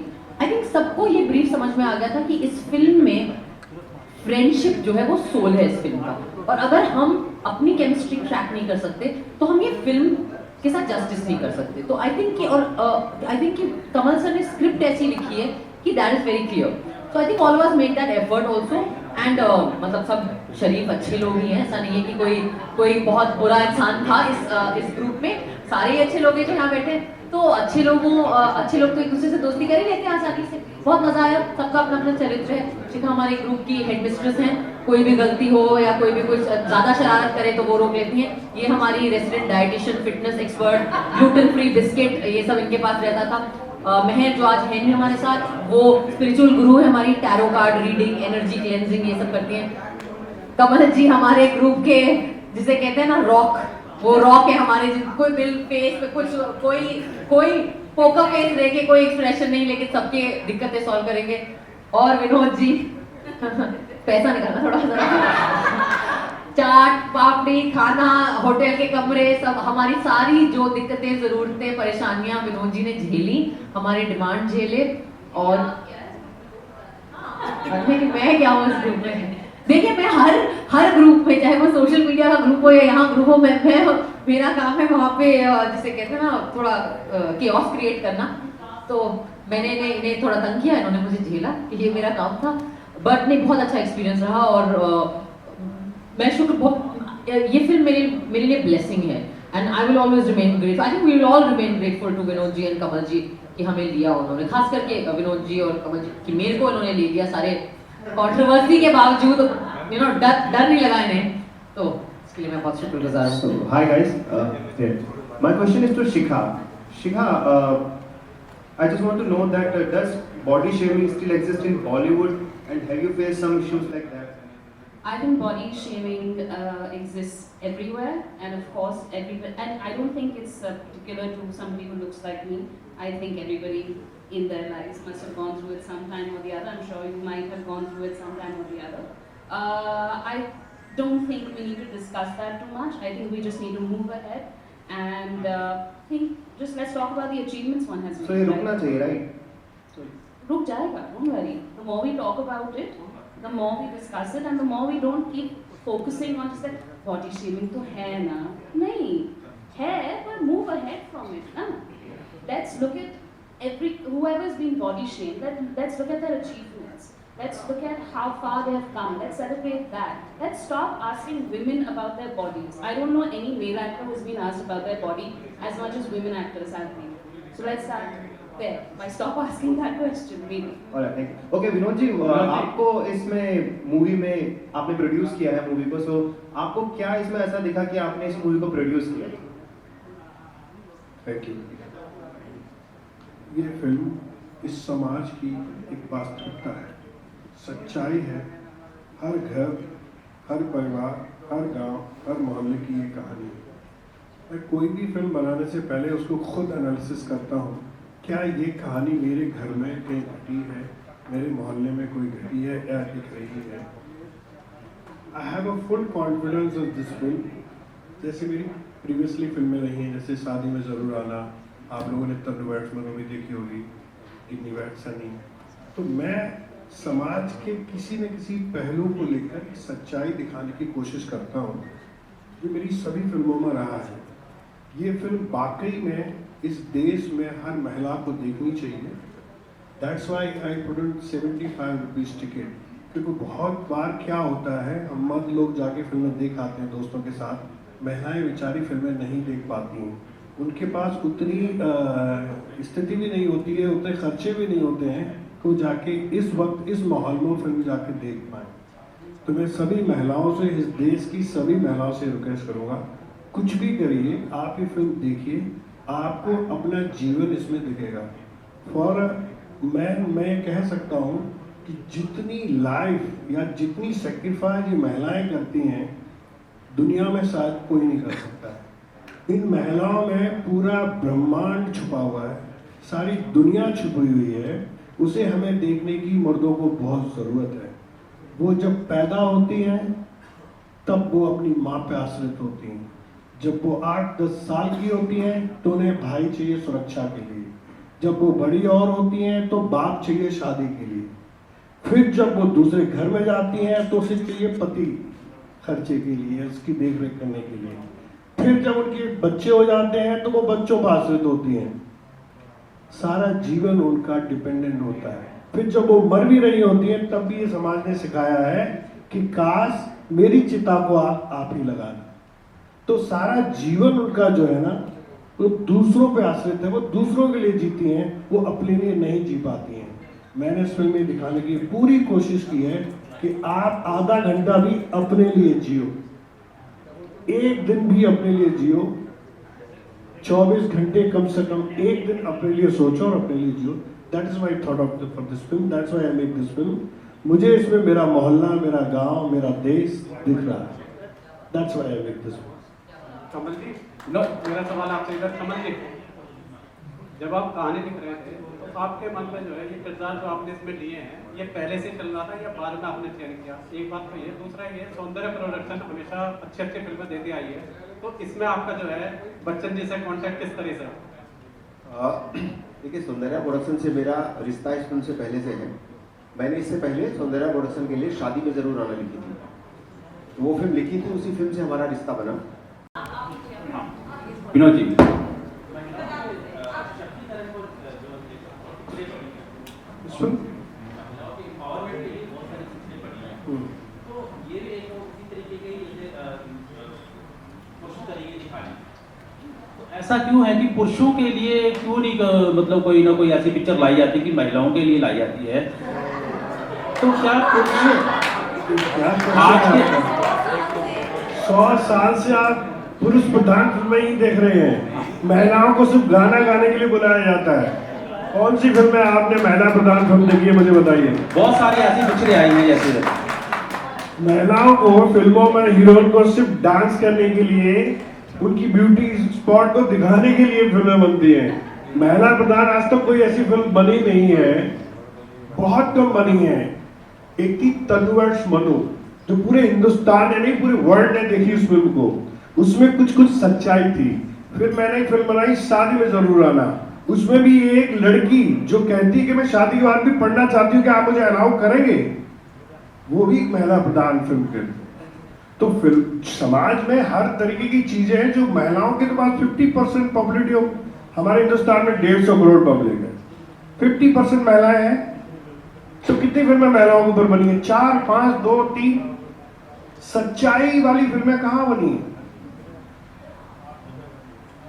Speaker 7: आई थिंक सबको ये ब्रीफ समझ में आ गया था कि इस फिल्म में फ्रेंडशिप जो है वो सोल है इस फिल्म का, और अगर हम अपनी केमिस्ट्री क्रैक नहीं कर सकते तो हम ये फिल्म के साथ जस्टिस नहीं कर सकते. तो आई थिंक कि कमल सर ने स्क्रिप्ट ऐसी लिखी है कि that is very clear. So I think all of us made that effort also. And मतलब सब शरीफ अच्छे लोग ही हैं, ऐसा नहीं है कि कोई बहुत बुरा इंसान था इस ग्रुप में. सारे ही अच्छे लोग हैं जो यहाँ बैठे, तो अच्छे लोग तो एक दूसरे से दोस्ती कर ही लेते हैं आसानी से. बहुत मजा आया, सबका अपना अपना चरित्र है. शिखा हमारे ग्रुप की हेडमिस्ट्रेस हैं, कोई भी गलती हो या कोई भी कुछ ज्यादा शरारत करे तो वो रोक लेती हैं. ये हमारी resident dietitian, fitness expert, gluten free biscuit, ये सब इनके पास रहता था. मेहर जो आज है नहीं हमारे साथ, वो स्पिरिचुअल गुरु है हमारी, tarot card reading, energy cleansing ये सब करती हैं. कमल जी हमारे ग्रुप के जिसे कहते हैं ना रॉक, वो रॉक है हमारे, कोई बिल फेस पे कुछ कोई पोकर फेस लेके कोई एक्सप्रेशन नहीं, लेकिन सबके दिक्कतें सॉल्व करेंगे. और विनोद जी पैसा निकालना थोड़ा सा, चाट पापड़ी खाना, होटल के कमरे, सब हमारी सारी जो दिक्कतें, जरूरतें, परेशानियां विनोद जी ने झेली, हमारे डिमांड झेले. और मैं क्या हूँ इस ग्रुप में, देखिए मैं हर ग्रुप में में, चाहे वो सोशल मीडिया का ग्रुप हो या यहाँ ग्रुप हो, मेरा काम है वहाँ पे जिसे कहते हैं ना थोड़ा केओस क्रिएट करना। तो मैंने इन्हें थोड़ा तंग किया, इन्होंने मुझे झेला कि ये मेरा काम था। बट नहीं, बहुत अच्छा एक्सपीरियंस रहा और मैं ये फिल्म मेरे लिए ब्लेसिंग है and I will always remain grateful. I think we will all remain grateful to Vinod ji and Kamal ji कि हमें लिया उन्होंने, खास करके विनोद जी और कमल जी कि मेरे को इन्होंने ले लिया सारे कंट्रोवर्सी के बावजूद, डर नहीं लगा इन्हें, तो इसके लिए मैं बहुत शुक्रगुजार हूँ।
Speaker 10: So, hi guys, my question is to Shikha. Shikha, I just want to know that does body shaming still exist in Bollywood, and have you faced some issues like that?
Speaker 3: I think body shaming exists everywhere, and of course, and I don't think it's particular to somebody who looks like me. I think everybody in their lives must have gone through it sometime or the other. I'm sure you might have gone through it sometime or the other. I don't think we need to discuss that too much. I think we just need to move ahead and let's talk about the achievements one has made.
Speaker 10: So ये रुकना चाहिए, right?
Speaker 3: रुक जाएगा, don't worry. The more we talk about it, the more we discuss it, and the more we don't keep focusing on just that body shaming तो है ना, नहीं है, but move ahead from it ना. Let's look at whoever's been body shamed. Let's look at their achievements. Let's look at how far they have come. Let's celebrate that. Let's stop asking women about their bodies. I don't know any male actor who's been asked about their body as much as women actors have been. So let's start there. By stop asking that question, maybe.
Speaker 10: Alright, thank you. Okay, Vinod ji, आपको इसमें मूवी में आपने प्रोड्यूस किया है मूवी को, सो आपको क्या इसमें ऐसा दिखा कि आपने इस मूवी को प्रोड्यूस किया?
Speaker 11: Thank you. ये फिल्म इस समाज की एक वास्तविकता है, सच्चाई है। हर घर, हर परिवार, हर गांव, हर मोहल्ले की ये कहानी है। मैं कोई भी फिल्म बनाने से पहले उसको खुद एनालिसिस करता हूँ, क्या ये कहानी मेरे घर में कहीं घटी है, मेरे मोहल्ले में कोई घटी है या दिख रही है। I have a full confidence of this film. जैसे मेरी प्रीवियसली फिल्में रही हैं, जैसे शादी में ज़रूर आना, आप लोगों ने तब वैट्स में भी देखी होगी, कितनी वैट्स नहीं। तो मैं समाज के किसी न किसी पहलू को लेकर सच्चाई दिखाने की कोशिश करता हूँ, जो मेरी सभी फिल्मों में रहा है। ये फिल्म वाकई में इस देश में हर महिला को देखनी चाहिए। That's why I put 75 rupees ticket, क्योंकि बहुत बार क्या होता है, हम मर्द लोग जाके फिल्में देख आते हैं दोस्तों के साथ, महिलाएं बेचारी फिल्में नहीं देख पाती हैं, उनके पास उतनी स्थिति भी नहीं होती है, उतने खर्चे भी नहीं होते हैं कि वो जाके इस वक्त इस माहौल में फिल्म जाके देख पाएँ। तो मैं सभी महिलाओं से, इस देश की सभी महिलाओं से रिक्वेस्ट करूँगा, कुछ भी करिए, आप ये फिल्म देखिए, आपको अपना जीवन इसमें दिखेगा। मैं कह सकता हूँ कि जितनी लाइफ या जितनी सेक्रीफाइस ये महिलाएं करती हैं, दुनिया में शायद कोई नहीं कर सकता है। इन महिलाओं में पूरा ब्रह्मांड छुपा हुआ है, सारी दुनिया छुपी हुई है, उसे हमें देखने की मर्दों को बहुत ज़रूरत है। वो जब पैदा होती हैं तब वो अपनी माँ पे आश्रित होती हैं, जब वो 8-10 साल की होती हैं तो उन्हें भाई चाहिए सुरक्षा के लिए, जब वो बड़ी और होती हैं तो बाप चाहिए शादी के लिए, फिर जब वो दूसरे घर में जाती हैं तो उसे चाहिए पति खर्चे के लिए, उसकी देख रेख करने के लिए, फिर जब उनके बच्चे हो जाते हैं तो वो बच्चों पर आश्रित होती हैं, सारा जीवन उनका डिपेंडेंट होता है। फिर जब वो मर भी रही होती हैं तब भी ये समाज ने सिखाया है कि काश मेरी चिता को आप ही लगाना। तो सारा जीवन उनका जो है ना, वो दूसरों पे आश्रित है, वो दूसरों के लिए जीती हैं, वो अपने लिए नहीं जी पाती हैं। मैंने इस फिल्म में दिखाने की पूरी कोशिश की है कि आप आधा घंटा भी अपने लिए जियो, एक दिन भी अपने लिए जियो, 24 घंटे कम से कम एक दिन अपने लिए सोचो और अपने लिए जियो। That is my thought for this film, that's why I make this film. मुझे इसमें मेरा मोहल्ला, मेरा गांव, मेरा देश दिख रहा है, that's why I make this film.
Speaker 4: Kamal ji, मेरा सवाल आपसे इधर। कमल जी, जब आप कहानी लिख रहे थे तो आपके मन में जो है ये किरदार जो आपने इसमें लिए हैं, ये पहले से चल रहा था या बाद में आपने चयन किया? एक बात तो ये, दूसरा ये, सौंदर्य प्रोडक्शन हमेशा अच्छी अच्छी फिल्में देती आई है, तो इसमें आपका जो है बच्चन जी से कॉन्टैक्ट किस तरह से?
Speaker 1: देखिए, सौंदर्य प्रोडक्शन से मेरा रिश्ता इस फिल्म से पहले से है। मैंने इससे पहले सौंदर्य प्रोडक्शन के लिए शादी में ज़रूर आना लिखी थी, तो वो फिल्म लिखी थी, उसी फिल्म से हमारा रिश्ता बना।
Speaker 2: विनोद जी,
Speaker 12: ऐसा क्यों है कि पुरुषों के लिए क्यों नहीं मतलब कोई ना कोई ऐसी पिक्चर लाई जाती है कि महिलाओं के लिए लाई जाती है? तो क्या आज के
Speaker 11: 100 साल से आप पुरुष प्रधान फिल्में ही देख रहे हैं, महिलाओं को सिर्फ गाना गाने के लिए बुलाया जाता है। कौन सी फिल्म है आपने महिला प्रधान फिल्म देखी है, मुझे बताइए।
Speaker 12: बहुत सारी ऐसी पिक्चरें आई हैं जैसे
Speaker 11: महिलाओं को फिल्मों में हीरोइन को सिर्फ डांस करने के लिए, उनकी ब्यूटी स्पॉट को दिखाने के लिए फिल्में बनती हैं। महिला प्रधान आज तक कोई ऐसी फिल्म बनी नहीं है, बहुत कम बनी है। एक थी तनुवर्ष मनु, जो पूरे हिंदुस्तान ने नहीं पूरे वर्ल्ड ने देखी उस फिल्म को, उसमें कुछ कुछ सच्चाई थी। फिर मैंने एक फिल्म बनाई शादी में जरूर आना, उसमें भी एक लड़की जो कहती है कि मैं शादी के बाद भी पढ़ना चाहती हूँ, क्या आप मुझे अलाउ करेंगे, वो भी एक महिला प्रधान फिल्म थी। तो फिल्म समाज में हर तरीके की चीजें हैं जो महिलाओं के पास 50% पॉपुलेटिव, हमारे हिंदुस्तान में 150 करोड़ पब्लिक है, 50% महिलाएं हैं। तो कितनी फिल्में महिलाओं के ऊपर बनी है? 4, 5, 2, 3। सच्चाई वाली फिल्में कहां बनी है?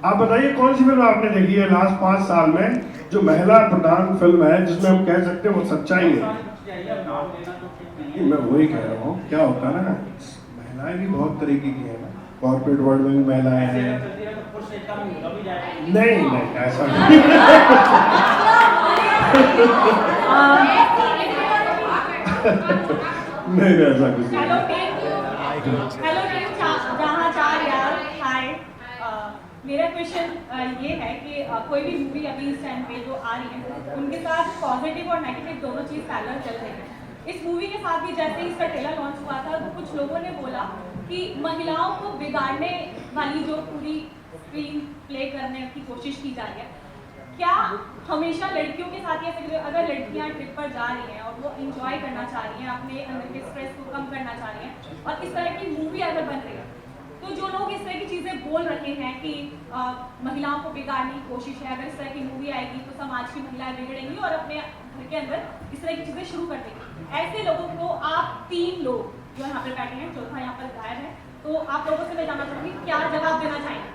Speaker 11: आप बताइए कौन सी फिल्म आपने देखी है लास्ट 5 साल में जो महिला प्रधान फिल्म है जिसमें हम कह सकते हैं वो सच्चाई है? मैं वही कह रहा हूँ, क्या होता है ना, महिलाएं भी बहुत तरीके की है ना, कॉर्पोरेट वर्ल्ड में भी महिलाएं हैं। नहीं ऐसा नहीं। नहीं ऐसा कुछ नहीं।
Speaker 6: हेलो जहाँ चार यार, हाय। मेरा क्वेश्चन ये है कि कोई भी मूवी अभी इस टाइम पे जो आ रही है उनके साथ पॉजिटिव और नेगेटिव दोनों चीज़ पैरेलल चल रही है। इस मूवी के साथ भी जैसे ही इसका ट्रेलर लॉन्च हुआ था तो कुछ लोगों ने बोला कि महिलाओं को बिगाड़ने वाली जो पूरी स्क्रीन प्ले करने की कोशिश की जा रही है, क्या हमेशा लड़कियों के साथ या अगर लड़कियां ट्रिप पर जा रही हैं और वो एंजॉय करना चाह रही हैं, अपने अंदर के स्ट्रेस को कम करना चाह रही हैं और इस तरह की मूवी अगर बन रही है, तो जो लोग इस तरह की चीज़ें बोल रहे हैं कि महिलाओं को बिगाड़ने की कोशिश है, अगर इस तरह की मूवी आएगी तो समाज की महिलाएं बिगड़ेंगी और अपने घर के अंदर इस तरह की चीज़ें शुरू कर देंगी, ऐसे लोगों को आप 3 लोग जो यहाँ पर बैठे हैं, चौथा यहाँ पर गायब है, तो आप लोगों से मैं जानना चाहूँगी क्या जवाब देना चाहेंगे?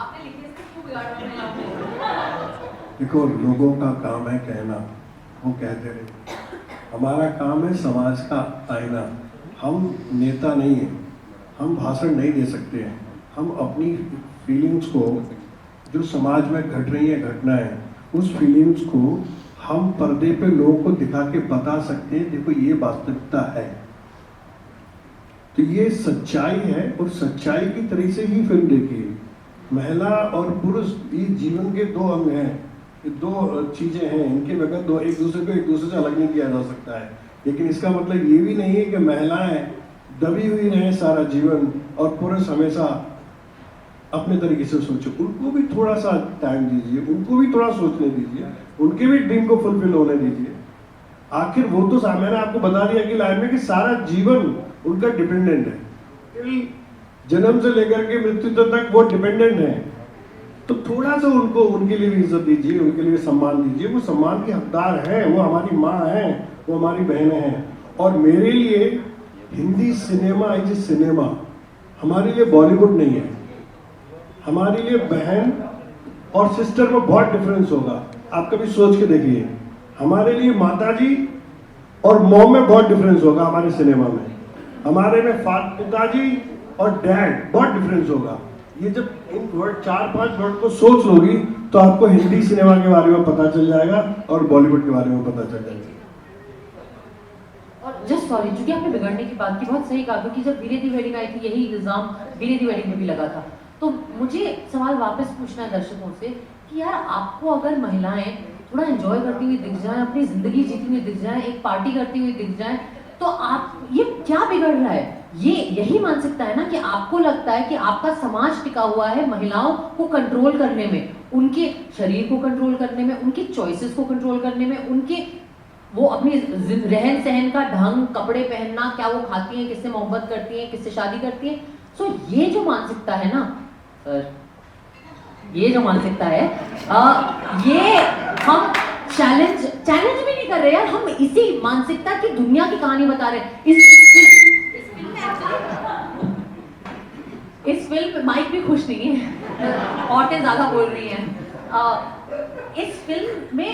Speaker 6: आपने लिखे इसको क्यों बिगाड़ रहे?
Speaker 11: देखो, लोगों का काम है कहना, वो कहते रहे। हमारा काम है समाज का आईना। हम नेता नहीं हैं, हम भाषण नहीं दे सकते हैं। हम अपनी फीलिंग्स को, जो समाज में घट रही है घटनाएं, उस फीलिंग्स को हम पर्दे पे लोगों को दिखा के बता सकते हैं, देखो ये वास्तविकता है। तो ये सच्चाई है और सच्चाई की तरह से ही फिल्म देखिए। महिला और पुरुष ये जीवन के 2 अंग हैं, ये 2 चीजें हैं, इनके बगैर एक दूसरे से अलग नहीं किया जा सकता है। लेकिन इसका मतलब ये भी नहीं है कि महिलाएं दबी हुई रहें सारा जीवन और पुरुष हमेशा अपने तरीके से सोचे। उनको भी थोड़ा सा टाइम दीजिए, उनको भी थोड़ा सोचने दीजिए, उनके भी ड्रीम को फुलफिल होने दीजिए। आखिर वो तो मैंने आपको बता दिया कि लाइन में कि सारा जीवन उनका डिपेंडेंट है, जन्म से लेकर के मृत्यु तक वो डिपेंडेंट है। तो थोड़ा सा उनको, उनके लिए भी इज्जत दीजिए, उनके लिए सम्मान दीजिए। वो सम्मान के हकदार हैं, वो हमारी माँ हैं, वो हमारी बहनें हैं। और मेरे लिए हिंदी सिनेमा इज सिनेमा, हमारे लिए बॉलीवुड नहीं है। हमारे लिए बहन और सिस्टर में बहुत डिफरेंस होगा। आप कभी सोच के देखिए, हमारे लिए माताजी और मॉम में बहुत डिफरेंस होगा हमारे सिनेमा में। हमारे में पिताजी और डैड बहुत डिफरेंस होगा। ये जब इन वर्ड 4-5 वर्ड को सोच लोगी तो आपको हिंदी सिनेमा के बारे में पता चल जाएगा और बॉलीवुड के बारे में पता चल जाएगा।
Speaker 7: और जस्ट सॉरी, चूंकि आपने बिगड़ने की बात की, बहुत सही कहा, क्योंकि जब वीरे दी वेडिंग आई थी यही इल्जाम वीरे दी वेडिंग में भी लगा था। तो मुझे सवाल वापस पूछना है दर्शकों से कि यार आपको अगर महिलाएं थोड़ा एंजॉय करती हुई दिख जाएं, अपनी जिंदगी जीती हुई दिख जाएं, एक पार्टी करती हुई दिख जाएं, तो आप ये क्या बिगड़ रहा है? ये यही मानसिकता है ना कि आपको लगता है कि आपका समाज टिका हुआ है महिलाओं को कंट्रोल करने में, उनके शरीर को कंट्रोल करने में, उनके चॉइसेस को कंट्रोल करने में, उनके वो अपनी रहन सहन का ढंग, कपड़े पहनना, क्या वो खाती हैं, किससे मोहब्बत करती हैं, किससे शादी करती हैं। सो ये जो मानसिकता है ना सर, ये जो मानसिकता है ये हम चैलेंज भी नहीं कर रहे यार, हम इसी मानसिकता की दुनिया की कहानी बता रहे हैं। इस फिल्म में माइक भी खुश नहीं है, औरतें ज्यादा बोल रही हैं। इस फिल्म में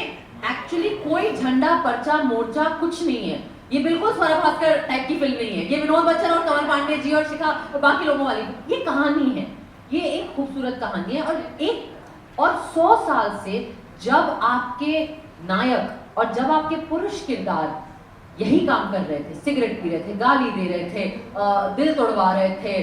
Speaker 7: एक्चुअली कोई झंडा, पर्चा, मोर्चा कुछ नहीं है। ये बिल्कुल स्वरा भास्कर टाइप की फिल्म नहीं है। ये विनोद बच्चन और कमल पांडे जी और शिखा और बाकी लोगों वाली ये कहानी है। ये एक खूबसूरत कहानी है और 100 साल से जब आपके नायक और जब आपके पुरुष किरदार यही काम कर रहे थे, सिगरेट पी रहे थे, गाली दे रहे थे, दिल तोड़वा रहे थे,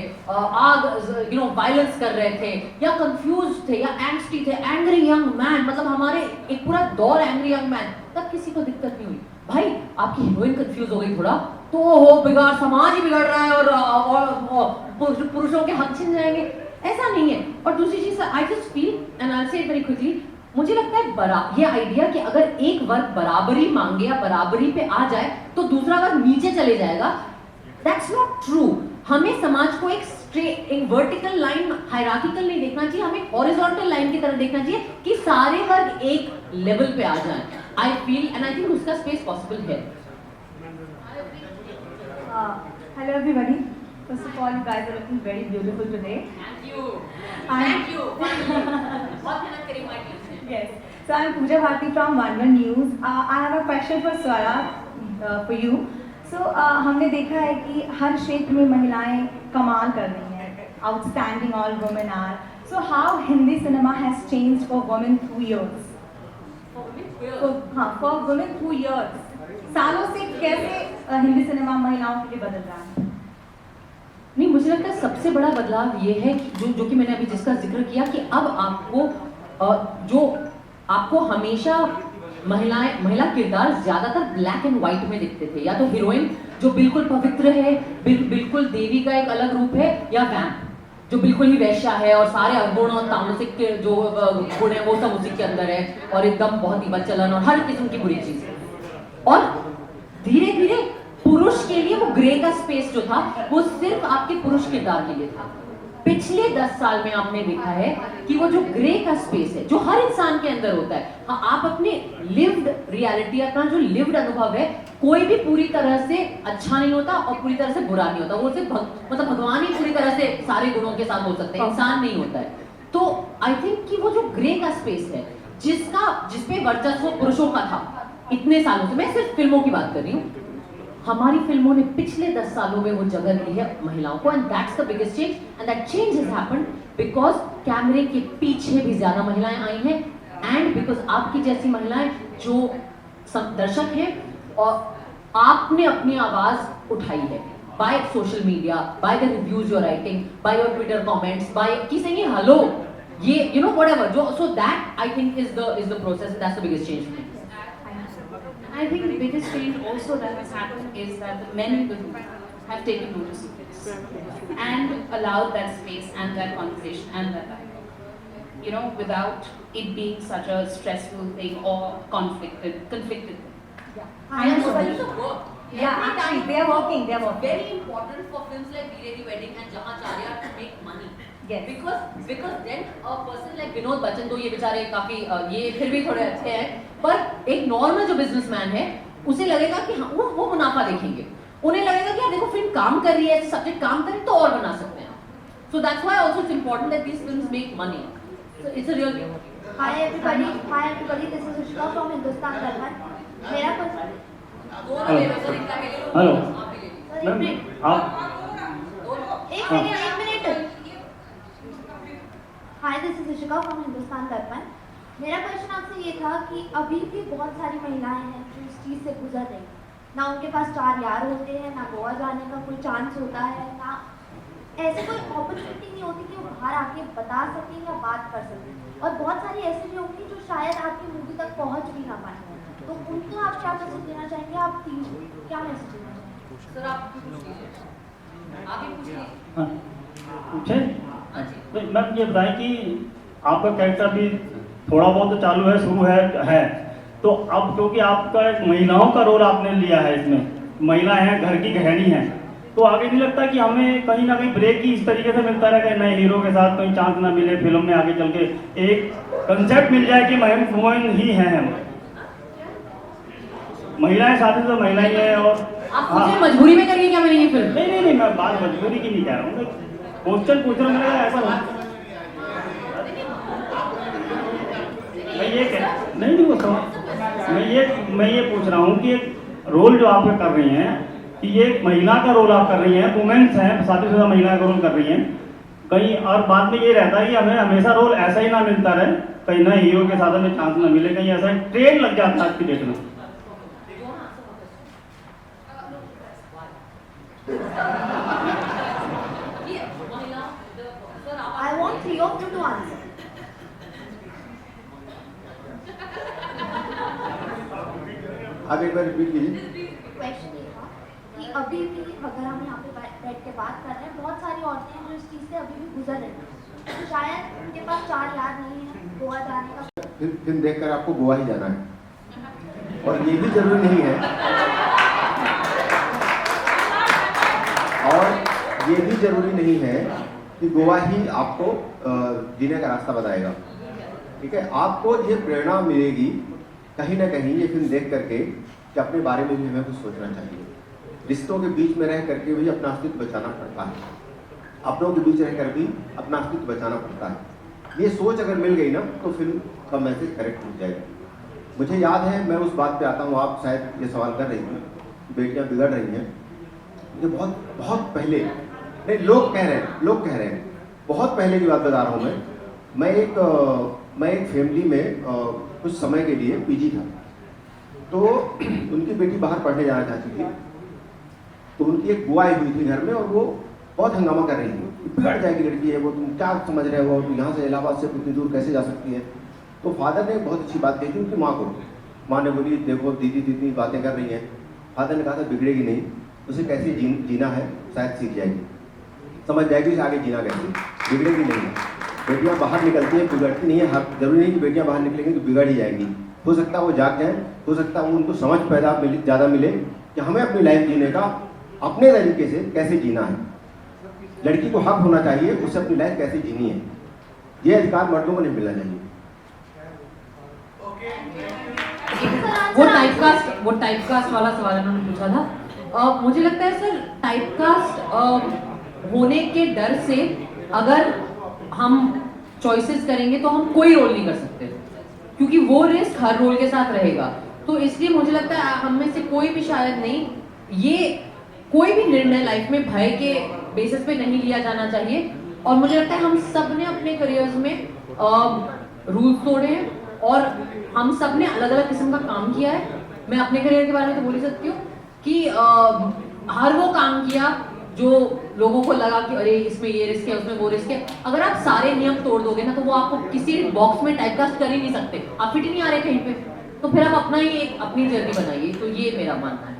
Speaker 7: वायलेंस कर रहे थे, या कंफ्यूज थे, या एंग्स्टी थे, एंग्री यंग मैन, मतलब हमारे एक पूरा दौर एंग्री यंग मैन, तब किसी को दिक्कत नहीं हुई। भाई आपकी हीरोइन कंफ्यूज हो गई थोड़ा तो हो बिगाड़, समाज ही बिगड़ रहा है और पुरुषों के हक छिन जाएंगे, ऐसा नहीं है। और दूसरी चीज I just feel and I से वेरी क्विकली, मुझे लगता है ये आइडिया कि अगर एक वर्ग बराबरी मांगे या बराबरी पे आ जाए तो दूसरा वर्ग नीचे चले जाएगा, दैट्स नॉट ट्रू। हमें समाज को एक वर्टिकल लाइन, हायरार्किकल नहीं देखना चाहिए, हमें हॉरिजॉन्टल लाइन की तरह देखना चाहिए कि सारे वर्ग एक लेवल पे आ जाएं। I feel and I think उसका स्पेस पॉसिबल है।
Speaker 13: Hello everybody. First of all, you guys are looking very beautiful today.
Speaker 7: Thank you.
Speaker 13: Thank
Speaker 7: you. What can I say, my dear?
Speaker 13: Yes. So I'm Pooja Bharti from One News. I have a question for Swara, for you. So हमने देखा है कि हर क्षेत्र में महिलाएं कमाल कर रही हैं. Outstanding all women are. So how Hindi cinema has changed for women through years? For women through years. सालों से कैसे हिंदी सिनेमा महिलाओं के लिए बदल रहा है?
Speaker 7: नहीं, मुझे लगता है सबसे बड़ा बदलाव ये है कि जो कि मैंने अभी जिसका जिक्र किया कि अब आपको हमेशा महिला किरदार ज्यादातर ब्लैक एंड व्हाइट में दिखते थे, या तो हीरोइन जो बिल्कुल पवित्र है, बिल्कुल देवी का एक अलग रूप है, या वैम्प जो बिल्कुल ही वैश्या है और सारे अवगुण और तामसिक के जो गुण है वो सब उसी के अंदर है, और एकदम बहुत ही बदचलन और हर किस्म की बुरी चीज। और धीरे धीरे पुरुष के लिए वो ग्रे का स्पेस जो था वो सिर्फ आपके पुरुष किरदार के लिए था। पिछले 10 साल में आपने देखा है कि वो जो ग्रे का स्पेस है जो हर इंसान के अंदर होता है, हाँ आप अपने लिव्ड रियलिटी, अपना जो लिव्ड अनुभव है, कोई भी पूरी तरह से अच्छा नहीं होता और पूरी तरह से बुरा नहीं होता। वो सिर्फ मतलब भगवान ही पूरी तरह से सारे गुणों के साथ हो सकते हैं, इंसान नहीं होता है। तो आई थिंक कि वो जो ग्रे का स्पेस है जिसपे वर्चस्व पुरुषों का था इतने सालों से, मैं सिर्फ फिल्मों की बात कर रही हूँ, हमारी फिल्मों ने पिछले 10 सालों में वो जगह दी है महिलाओं को, and that's the biggest change, and that change has happened because कैमरे के पीछे भी ज्यादा महिलाएं आई हैं, एंड बिकॉज आपकी जैसी महिलाएं जो दर्शक हैं और आपने अपनी आवाज उठाई है by social media, by the reviews you are writing, by your Twitter comments, by किसी ने हेलो, ये यू नो व्हाटएवर, जो so that I think is the process, that's the biggest change.
Speaker 3: I think the biggest change also that has happened is that the men in the room have taken notice of this and allowed that space and that conversation and that dialogue, you know, without it being such a stressful thing or conflicted thing.
Speaker 7: I am also work.
Speaker 13: Yeah, actually, they are working.
Speaker 7: Very important for films like Veere Di Wedding and Jahacharya to make money.
Speaker 13: Yes.
Speaker 7: Because then a person like Vinod Bachchan, तो ये बेचारे काफी ये फिर भी थोड़े अच्छे हैं, पर एक नॉर्मल जो बिजनेसमैन है उसे लगेगा कि हाँ वो मुनाफा देखेंगे, उन्हें लगेगा कि यार देखो फिल्म काम कर रही है, सब्जेक्ट काम करे तो और बना सकते हैं। So that's why also it's important that these films make money. So it's a real thing.
Speaker 14: Hi everybody, this is Rushika from Hindustan Dharman. मेरा क्वेश्चन
Speaker 12: हेलो मैम, आप
Speaker 14: एक minute hi this is Rishika from Hindustan दर्पण। मेरा क्वेश्चन आपसे ये था कि अभी भी बहुत सारी महिलाएं हैं जो इस चीज़ से गुजर रही, ना उनके पास 4 यार होते हैं, ना गोवा जाने का कोई चांस होता है, ना ऐसी कोई अपॉर्चुनिटी नहीं होती कि वो बाहर आके बता सकें या बात कर सकें, और बहुत सारी ऐसी भी होंगी जो शायद आपकी मूवी तक पहुंच भी ना पाए, तो उनको आप क्या मैसेज देना चाहेंगे? आप क्या मैसेज देना चाहेंगे?
Speaker 7: सर आप ही पूछिए।
Speaker 12: पूछे मैम, ये बताएं कि आपका कैरेक्टर भी थोड़ा बहुत तो चालू है, शुरू है,
Speaker 15: तो अब क्योंकि आपका एक महिलाओं का रोल आपने लिया है इसमें, महिला है, घर की गृहिणी है, तो आगे नहीं लगता कि हमें कहीं ना कहीं ब्रेक ही इस तरीके से मिलता रहे कि नए हीरो के साथ कहीं चांस ना मिले फिल्म में, आगे चल के एक कंसेप्ट मिल जाए कि वुमेन ही हैं हम, महिलाएं साथ ही तो महिला ही है। और
Speaker 7: आप मुझे मजबूरी में करिए क्या मैंने ये फिल्म?
Speaker 15: नहीं, मैं बात मजबूरी की नहीं कह रहा हूँ, क्वेश्चन पूछ रहा हूँ, मेरा ऐसा मैं ये कह नहीं वो मैं ये पूछ रहा हूँ कि एक रोल जो आप कर रही हैं कि ये एक महिला का रोल आप कर रही हैं, वुमेन्स हैं, शादीशुदा महिला का रोल कर रही हैं, कहीं और बाद में ये रहता है कि हमें हमेशा रोल ऐसा ही ना मिलता रहे, कहीं ना हीरो के साथ हमें चांस ना मिले, कहीं ऐसा ट्रेन लग जाता है आज की डेट में।
Speaker 14: I want 3 of you to answer.
Speaker 1: आप एक बार रिपीट कीजिए।
Speaker 14: क्वेश्चन ये था कि अभी भी अगर हम यहाँ पे बैठ के बात कर रहे हैं, बहुत सारी औरतें हैं जो इस चीज़ से अभी भी गुजर रही हैं, तो शायद उनके पास 4 यार नहीं है गोवा जाने का।
Speaker 1: फिल्म देखकर आपको गोवा ही जाना है, और ये भी जरूरी नहीं है, और ये भी जरूरी नहीं है कि गोवा ही आपको जीने का रास्ता बताएगा। ठीक है, आपको ये प्रेरणा मिलेगी कहीं ना कहीं ये फिल्म देख करके कि अपने बारे में भी हमें कुछ सोचना चाहिए। रिश्तों के बीच में रह करके भी अपना अस्तित्व बचाना पड़ता है, अपनों के बीच रह कर भी अपना अस्तित्व बचाना पड़ता है। ये सोच अगर मिल गई ना तो फिल्म का मैसेज करेक्ट हो जाएगी। मुझे याद है, मैं उस बात पे आता हूँ, आप शायद ये सवाल कर रही थी बेटियाँ बिगड़ रही हैं, ये बहुत पहले नहीं, लोग कह रहे हैं बहुत पहले की बात बता रहा हूँ मैं एक फैमिली में कुछ समय के लिए पीजी था, तो उनकी बेटी बाहर पढ़ने जाना चाहती थी, तो उनकी एक बुआ आई हुई थी घर में, और वो बहुत हंगामा कर रही थी, बिगड़ जाएगी लड़की है वो, तुम क्या समझ रहे हो, तो यहाँ से इलाहाबाद से इतनी दूर कैसे जा सकती है। तो फादर ने बहुत अच्छी बात कही थी उनकी माँ को। माँ ने बोली देखो दीदी इतनी बातें कर रही हैं। फादर ने कहा था बिगड़ेगी नहीं, उसे कैसे जीना है शायद सीख जाएगी, समझ जाएगी उसे आगे जीना कैसे, बिगड़ेगी नहीं। बेटियाँ बाहर निकलती हैं, बिगड़ती नहीं है, हर जरूरी नहीं कि बेटियाँ बाहर निकलेंगी तो बिगड़ ही जाएगी। हो सकता है वो जाग जाए, हो सकता है वो उनको समझ ज़्यादा मिले कि हमें अपनी लाइफ जीने का अपने तरीके से कैसे जीना है। लड़की को हक होना चाहिए उसे अपनी लाइफ कैसे जीनी है, ये अधिकार मर्दों को नहीं मिलना चाहिए।
Speaker 7: वो टाइपकास्ट वाला सवाल उन्होंने पूछा था। मुझे लगता है सर टाइपकास्ट होने के डर से अगर हम चॉइसेस करेंगे तो हम कोई रोल नहीं कर सकते, क्योंकि वो रिस्क हर रोल के साथ रहेगा। तो इसलिए मुझे लगता है हम में से कोई भी शायद नहीं, ये कोई भी निर्णय लाइफ में भय के बेसिस पे नहीं लिया जाना चाहिए। और मुझे लगता है हम सब ने अपने करियर्स में रूल्स तोड़े हैं और हम सब ने अलग अलग किस्म का काम किया है। मैं अपने करियर के बारे में तो बोल ही सकती हूँ कि हर वो काम किया जो लोगों को लगा कि अरे इसमें ये रिस्क है, उसमें वो रिस्क है। अगर आप सारे नियम तोड़ दोगे ना तो वो आपको किसी बॉक्स में टाइपकास्ट कर ही नहीं सकते, आप फिट ही नहीं आ रहे कहीं पे, तो फिर आप अपना ही एक अपनी जर्नी बनाइए। तो ये मेरा मानना है।